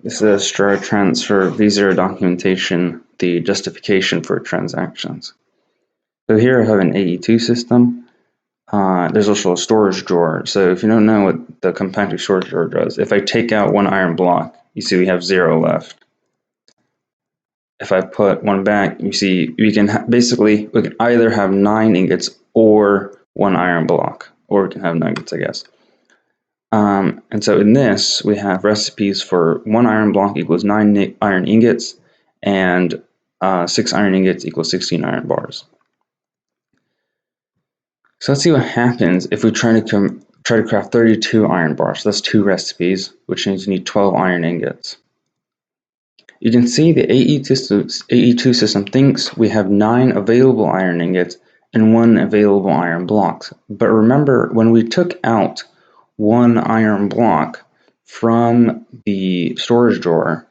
This is Astrarre transfer V0 documentation, the justification for transactions. So here I have an AE2 system. There's also a storage drawer. So if you don't know what the compacting storage drawer does, if I take out one iron block, you see we have 0 left. If I put one back, you see we can we can either have 9 ingots or one iron block, or we can have nuggets, I guess. And so in this, we have recipes for 1 iron block equals 9 iron ingots, and 6 iron ingots equals 16 iron bars. So let's see what happens if we try to craft 32 iron bars. So that's 2 recipes, which means you need 12 iron ingots. You can see the AE2 system thinks we have 9 available iron ingots and 1 available iron block. But remember, when we took out 1 iron block from the storage drawer,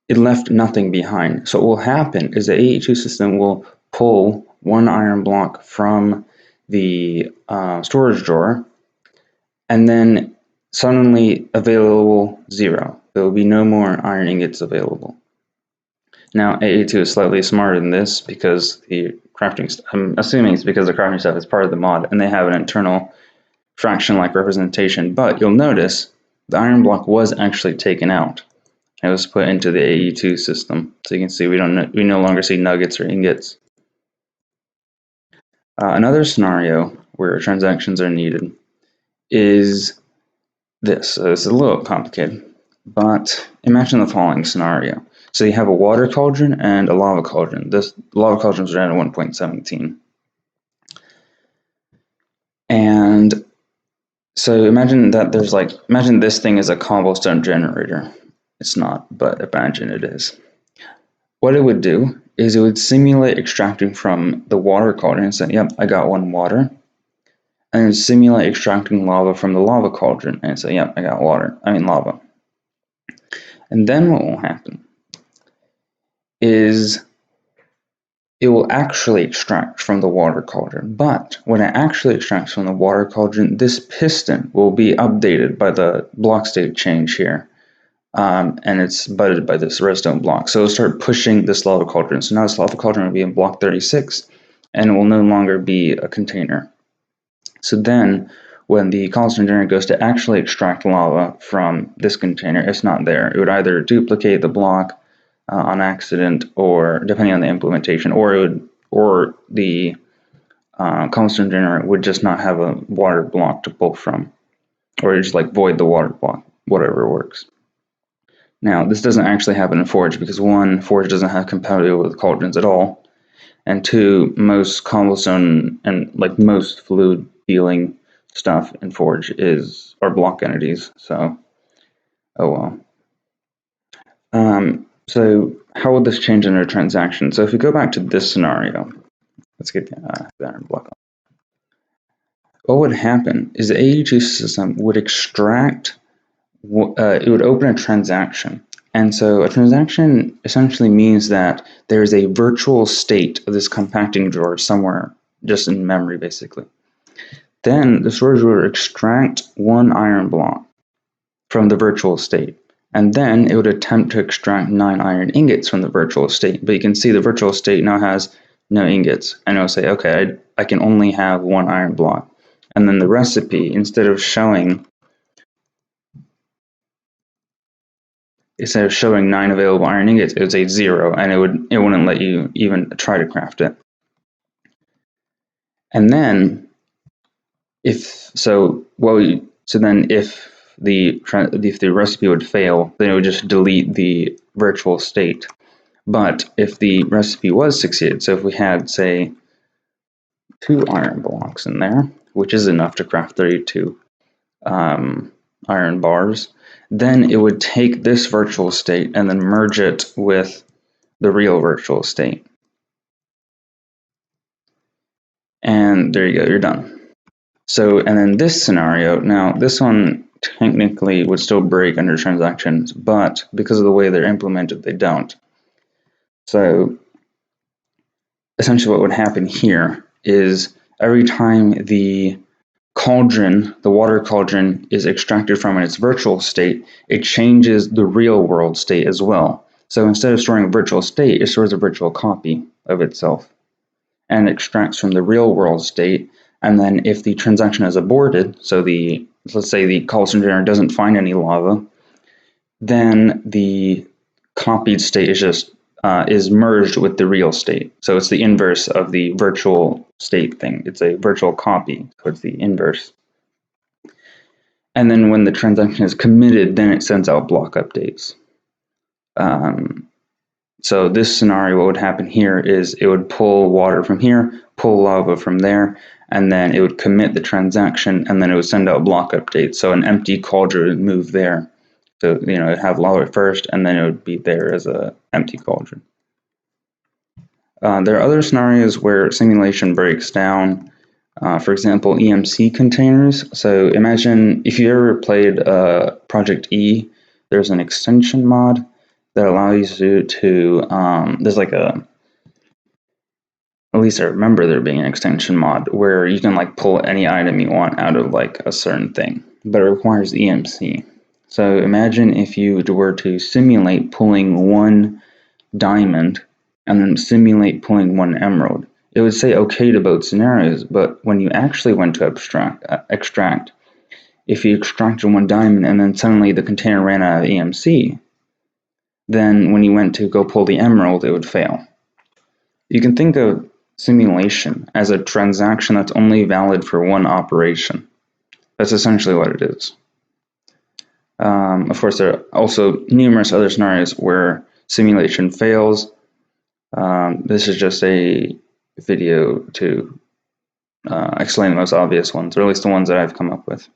it left nothing behind. So what will happen is the AE2 system will pull 1 iron block from the storage drawer, and then suddenly available 0. There will be no more iron ingots available. Now AE2 is slightly smarter than this because the crafting, I'm assuming it's because the crafting stuff is part of the mod and they have an internal fraction-like representation, but you'll notice the iron block was actually taken out. It was put into the AE2 system. So you can see we no longer see nuggets or ingots. Another scenario where transactions are needed is this. So it's a little complicated, but imagine the following scenario. So you have a water cauldron and a lava cauldron. This lava cauldron is ran at 1.17. And so imagine that imagine this thing is a cobblestone generator. It's not, but imagine it is. What it would do is it would simulate extracting from the water cauldron and say, yep, I got 1 water. And it would simulate extracting lava from the lava cauldron and say, yep, I got lava. And then what will happen is it will actually extract from the water cauldron. But when it actually extracts from the water cauldron, this piston will be updated by the block state change here. And it's butted by this redstone block. So it'll start pushing this lava cauldron. So now this lava cauldron will be in block 36, and it will no longer be a container. So then, when the cobblestone generator goes to actually extract lava from this container, it's not there. It would either duplicate the block on accident, or depending on the implementation, or the cobblestone generator would just not have a water block to pull from, or just void the water block, whatever works. Now, this doesn't actually happen in Forge because 1, Forge doesn't have compatibility with cauldrons at all, and 2, most cobblestone and most fluid dealing stuff in Forge are block entities. So, oh well. So how would this change in a transaction? So if we go back to this scenario, let's get the iron block on. What would happen is the AE2 system would extract. It would open a transaction. And so a transaction essentially means that there is a virtual state of this compacting drawer somewhere, just in memory, basically. Then the storage drawer would extract 1 iron block from the virtual state. And then it would attempt to extract 9 iron ingots from the virtual state. But you can see the virtual state now has no ingots. And it'll say, okay, I can only have 1 iron block. And then the recipe, instead of showing 9 available iron ingots, it would say 0, and it wouldn't let you even try to craft it. And then if the recipe would fail, then it would just delete the virtual state. But if the recipe was succeeded, so if we had, say, 2 iron blocks in there, which is enough to craft 32 iron bars, then it would take this virtual state and then merge it with the real virtual state. And there you go, you're done. So, and then this scenario, now this one technically would still break under transactions, but because of the way they're implemented, they don't. So essentially what would happen here is every time the cauldron, the water cauldron, is extracted from in its virtual state, it changes the real world state as well. So instead of storing a virtual state, it stores a virtual copy of itself and extracts from the real world state. And then if the transaction is aborted, so let's say the cauldron generator doesn't find any lava, then the copied state is merged with the real state. So it's the inverse of the virtual state thing. It's a virtual copy, so it's the inverse. And then when the transaction is committed, then it sends out block updates. So this scenario, what would happen here is it would pull water from here, pull lava from there, and then it would commit the transaction, and then it would send out block updates. So an empty cauldron would move there. So, it'd have lava first, and then it would be there as an empty cauldron. There are other scenarios where simulation breaks down. For example, EMC containers. So imagine if you ever played Project E, there's an extension mod that allows you to, there's like at least I remember there being an extension mod where you can like pull any item you want out of like a certain thing, but it requires EMC. So imagine if you were to simulate pulling one diamond and then simulate pulling one emerald. It would say okay to both scenarios, but when you actually went to extract, if you extracted one diamond and then suddenly the container ran out of EMC, then when you went to go pull the emerald, it would fail. You can think of simulation as a transaction that's only valid for one operation. That's essentially what it is. Of course, there are also numerous other scenarios where simulation fails. This is just a video to explain the most obvious ones, or at least the ones that I've come up with.